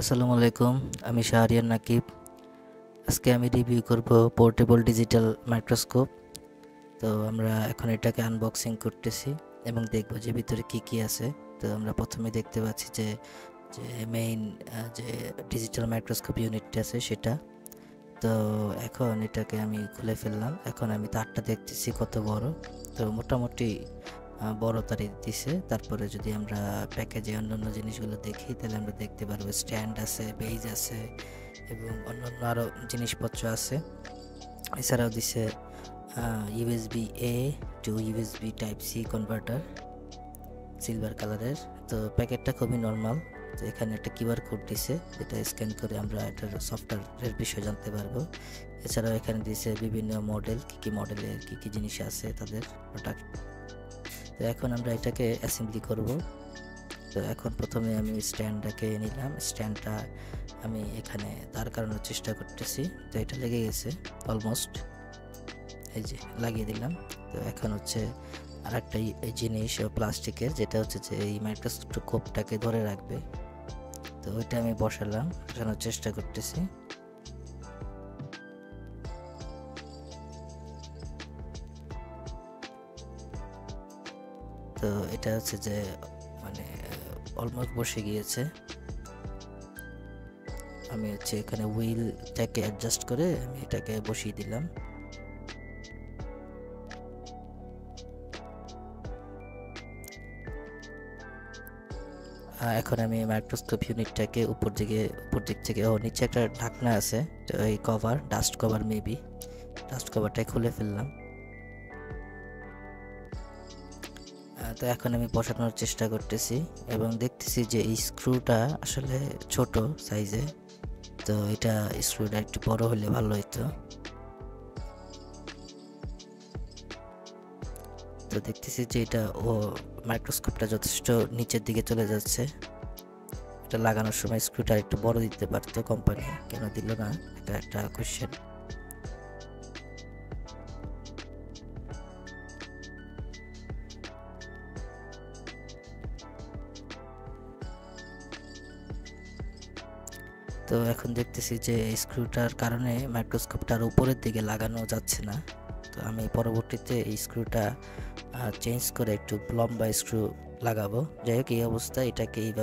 আসসালামু আলাইকুম। আমি শাহরিয়ার নাকিব। আজকে আমি রিভিউ করব পোর্টেবল ডিজিটাল মাইক্রোস্কোপ। তো আমরা এখন এটাকে আনবক্সিং করতেছি এবং দেখব যে ভিতরে কি কি আছে। তো আমরা প্রথমে দেখতে পাচ্ছি যে যে মেইন যে ডিজিটাল মাইক্রোস্কোপ ইউনিটটা আছে সেটা। তো এখন এটাকে আমি খুলে ফেললাম। এখন আমি তারটা দেখতেছি কত বড়। তো মোটামুটি বড় তারই দিছে। তারপরে যদি আমরা প্যাকেজে অন্যান্য জিনিসগুলো দেখি তাহলে আমরা দেখতে পারবো স্ট্যান্ড আছে, বেজ আছে এবং অন্যান্য আরও জিনিসপত্র আছে। এছাড়াও দিছে USB A to USB type C converter silver কালারের। তো প্যাকেটটা খুবই নর্মাল। তো এখানে একটা কিউআর কোড দিছে, যেটা স্ক্যান করে আমরা এটার সফটওয়্যারের বিষয়ে জানতে পারবো। এছাড়াও এখানে দিছে বিভিন্ন মডেল, কী মডেলের কী জিনিস আছে তাদের প্রোডাক্ট। তো এখন আমরা এটাকে অ্যাসেম্বলি করব। তো এখন প্রথমে আমি স্ট্যান্ডটাকে নিলাম। স্ট্যান্ডটা আমি এখানে দাঁড় করানোর চেষ্টা করতেছি। তো এটা লেগে গেছে অলমোস্ট, এই যে লাগিয়ে দিলাম। তো এখন হচ্ছে আর একটা জিনিস প্লাস্টিকের, যেটা হচ্ছে যে এই মাইক্রোস্কোপটাকে ধরে রাখবে। তো ওইটা আমি বসানোর চেষ্টা করতেছি। তো এটা হচ্ছে যে মানে অলমোস্ট বসে গিয়েছে। আমি হচ্ছে এখানে হুইলটাকে অ্যাডজাস্ট করে আমি এটাকে বসিয়ে দিলাম। এখন আমি মাইক্রোস্কোপ ইউনিটটাকে উপর দিক থেকে নিচে একটা ঢাকনা আছে, তো এই cover, dust cover, maybe dust কভারটাই খুলে ফেললাম। তো এখন আমি বসানোর চেষ্টা করতেছি এবং দেখতেছি যে এই স্ক্রুটা আসলে ছোট সাইজে। তো এটা স্ক্রুটা একটু বড় হলে ভালো হতো। তো দেখতেছি যে এটা মাইক্রোস্কোপটা যথেষ্ট নিচের দিকে চলে যাচ্ছে। এটা লাগানোর সময় স্ক্রুটা একটু বড় দিতে পারতো কোম্পানি, কেন দিল না, এটা একটা কোশ্চেন। তো এখন দেখতেছি যে স্ক্রুটার কারণে মাইক্রোস্কোপটার উপরের দিকে লাগানো যাচ্ছে না। তো আমি পরবর্তীতে এই স্ক্রুটা চেঞ্জ করে একটু লম্বা স্ক্রু লাগাবো। যাই হোক, এই অবস্থায় এটাকে এইভাবে